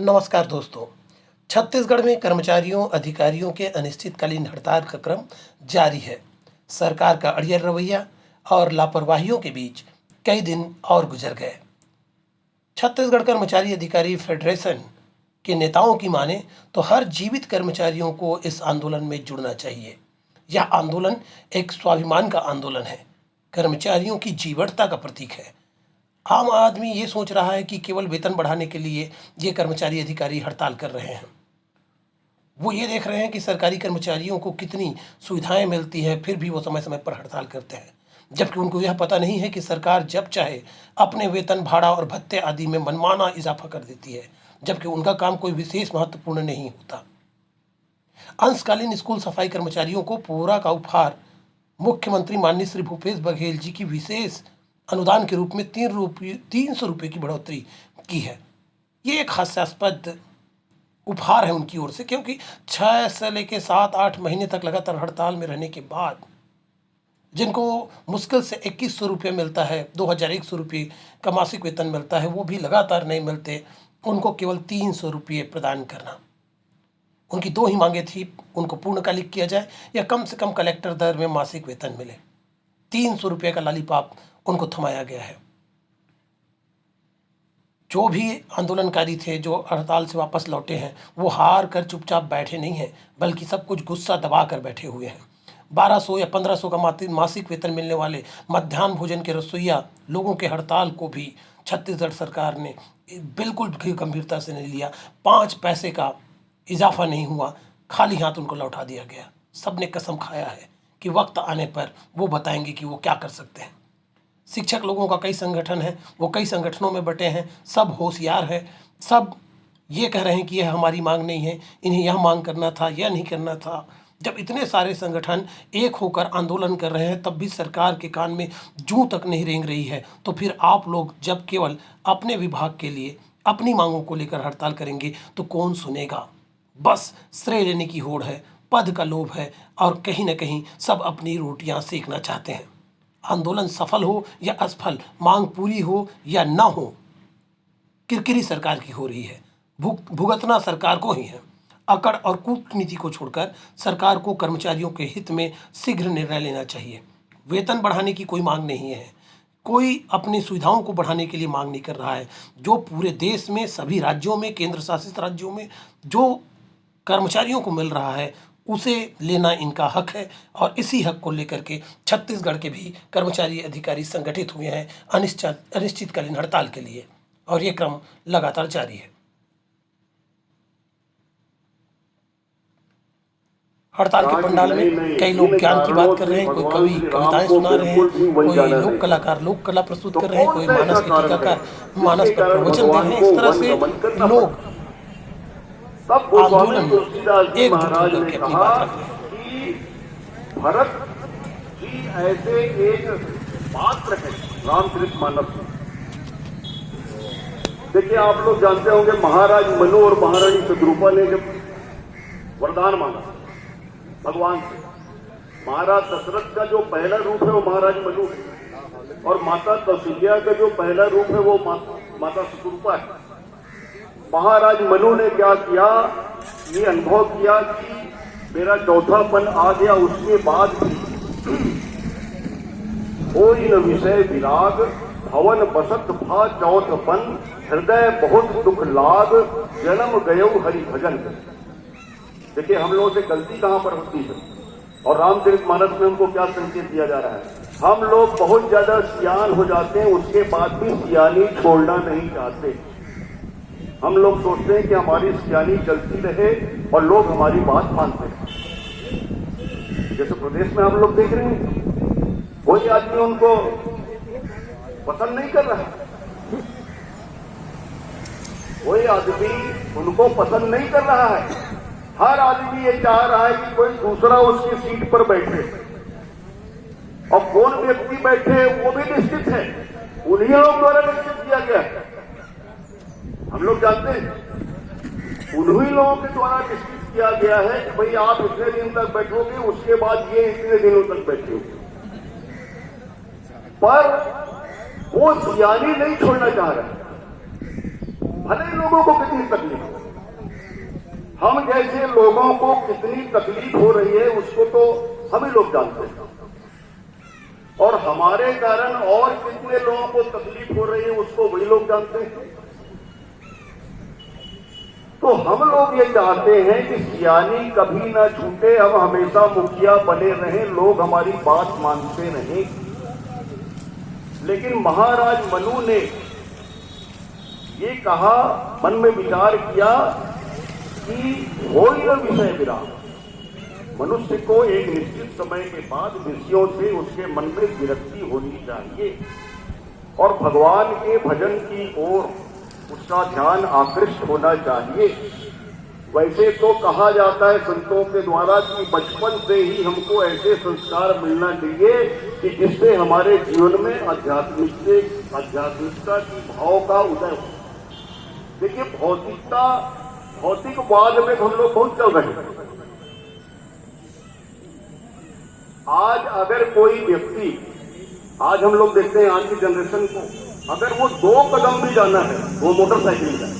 नमस्कार दोस्तों। छत्तीसगढ़ में कर्मचारियों अधिकारियों के अनिश्चितकालीन हड़ताल का क्रम जारी है। सरकार का अड़ियल रवैया और लापरवाहियों के बीच कई दिन और गुजर गए। छत्तीसगढ़ कर्मचारी अधिकारी फेडरेशन के नेताओं की माने तो हर जीवित कर्मचारियों को इस आंदोलन में जुड़ना चाहिए। यह आंदोलन एक स्वाभिमान का आंदोलन है, कर्मचारियों की जीवटता का प्रतीक है। आम आदमी ये सोच रहा है कि केवल वेतन बढ़ाने के लिए ये कर्मचारी अधिकारी हड़ताल कर रहे हैं। वो ये देख रहे हैं कि सरकारी कर्मचारियों को कितनी सुविधाएं मिलती हैं, फिर भी वो समय समय पर हड़ताल करते हैं, जबकि उनको यह पता नहीं है कि सरकार जब चाहे अपने वेतन, भाड़ा और भत्ते आदि में मनमाना इजाफा कर देती है, जबकि उनका काम कोई विशेष महत्वपूर्ण नहीं होता। अंशकालीन स्कूल सफाई कर्मचारियों को पूरा का उपहार मुख्यमंत्री माननीय श्री भूपेश बघेल जी की विशेष अनुदान के रूप में 300 रुपये की बढ़ोतरी की है। ये एक हास्यास्पद उपहार है उनकी ओर से, क्योंकि 6 से लेकर 7-8 महीने तक लगातार हड़ताल में रहने के बाद जिनको मुश्किल से 2100 रुपये मिलता है, 2100 रुपये का मासिक वेतन मिलता है, वो भी लगातार नहीं मिलते, उनको केवल 300 रुपये प्रदान करना। उनकी 2 ही मांगे थी, उनको पूर्णकालिक किया जाए या कम से कम कलेक्टर दर में मासिक वेतन मिले। 300 रुपये का लॉलीपॉप उनको थमाया गया है। जो भी आंदोलनकारी थे, जो हड़ताल से वापस लौटे हैं, वो हार कर चुपचाप बैठे नहीं हैं, बल्कि सब कुछ गुस्सा दबा कर बैठे हुए हैं। 1200 या 1500 का मासिक वेतन मिलने वाले मध्याह्न भोजन के रसोइया लोगों के हड़ताल को भी छत्तीसगढ़ सरकार ने बिल्कुल भी गंभीरता से नहीं लिया। 5 पैसे का इजाफा नहीं हुआ, खाली हाथ उनको लौटा दिया गया। सबने कसम खाया है कि वक्त आने पर वो बताएंगे कि वो क्या कर सकते हैं। शिक्षक लोगों का कई संगठन है, वो कई संगठनों में बटे हैं, सब होशियार है, सब ये कह रहे हैं कि यह हमारी मांग नहीं है, इन्हें यह मांग करना था, यह नहीं करना था। जब इतने सारे संगठन एक होकर आंदोलन कर रहे हैं, तब भी सरकार के कान में जूं तक नहीं रेंग रही है, तो फिर आप लोग जब केवल अपने विभाग के लिए अपनी मांगों को लेकर हड़ताल करेंगे तो कौन सुनेगा। बस श्रेय लेने की होड़ है, पद का लोभ है, और कहीं ना कहीं सब अपनी रोटियां सेकना चाहते हैं। आंदोलन सफल हो या असफल, मांग पूरी हो या ना हो, किरकिरी सरकार की हो रही है, भुगतना सरकार को ही है। अकड़ और कूटनीति को छोड़कर सरकार को कर्मचारियों के हित में शीघ्र निर्णय लेना चाहिए। वेतन बढ़ाने की कोई मांग नहीं है, कोई अपनी सुविधाओं को बढ़ाने के लिए मांग नहीं कर रहा है। जो पूरे देश में सभी राज्यों में, केंद्र शासित राज्यों में जो कर्मचारियों को मिल रहा है, उसे लेना इनका हक है, और इसी हक को लेकर के छत्तीसगढ़ के भी कर्मचारी अधिकारी संगठित हुए हैं अनिश्चितकालीन हड़ताल के लिए, और ये क्रम लगातार जारी है। हड़ताल के पंडाल में कई लोग ज्ञान की बात कर रहे हैं, कोई कवि कविताएं सुना रहे हैं, कोई लोक कलाकार लोक कला प्रस्तुत कर रहे हैं, कोई मानस के टीकाकार मानस पर प्रवचन दे रहे हैं। इस तरह से लोग आंदोलन में एकजुट होकर के अपनी बात रख रहे हैं। भरत जी ऐसे एक पात्र है रामचरितमानस में। देखिए, आप लोग जानते होंगे महाराज मनु और महारानी शतरूपा ने जब वरदान मांगा भगवान से, महाराज दशरथ का जो पहला रूप है वो महाराज मनु है, और माता कौशल्या का जो पहला रूप है वो माता शतरूपा है। महाराज मनु ने क्या किया, ये अनुभव किया कि मेरा चौथापन आ गया, उसके बाद भी कोई न विषय विराग, भवन बसत भा चौथपन, हृदय बहुत दुख लाग, जन्म गयो हरि भजन। देखिए, हम लोगों से गलती कहां पर होती है, और रामचरितमानस में हमको क्या संकेत दिया जा रहा है। हम लोग बहुत ज्यादा सियान हो जाते हैं, उसके बाद भी सियानी छोड़ना नहीं चाहते। हम लोग सोचते हैं कि हमारी सियानी चलती रहे और लोग हमारी बात मानते हैं। जैसे प्रदेश में हम लोग देख रहे हैं, कोई आदमी उनको पसंद नहीं कर रहा, कोई आदमी उनको पसंद नहीं कर रहा है। हर आदमी ये चाह रहा है कि कोई दूसरा उसकी सीट पर बैठे, और कौन व्यक्ति बैठे वो भी निश्चित है, उन्हीं लोग द्वारा निश्चित किया गया है। हम लोग जानते हैं, उन्हीं लोगों के द्वारा निश्चित किया गया है कि भाई आप इतने दिन तक बैठोगे, उसके बाद ये इतने दिनों तक बैठोगे। पर वो सियानी नहीं छोड़ना चाह रहा है। भले ही लोगों को कितनी तकलीफ हो, हम जैसे लोगों को कितनी तकलीफ हो रही है उसको तो हम ही लोग जानते हैं, और हमारे कारण और कितने लोगों को तकलीफ हो रही है उसको वही लोग जानते हैं। तो हम लोग ये चाहते हैं कि सियानी कभी ना छूटे, हम हमेशा मुखिया बने रहें, लोग हमारी बात मानते रहें। लेकिन महाराज मनु ने ये कहा, मन में विचार किया कि हो ही न विषय विराम। मनुष्य को एक निश्चित समय के बाद विषयों से उसके मन में विरक्ति होनी चाहिए और भगवान के भजन की ओर उसका ध्यान आकृष्ट होना चाहिए। वैसे तो कहा जाता है संतों के द्वारा कि बचपन से ही हमको ऐसे संस्कार मिलना चाहिए कि जिससे हमारे जीवन में आध्यात्मिकता की भाव का उदय हो। देखिए, भौतिकवाद में हम लोग बहुत चल रहे हैं। आज अगर कोई व्यक्ति, आज हम लोग देखते हैं आज की जनरेशन को, अगर वो 2 कदम भी जाना है वो मोटरसाइकिल जाए,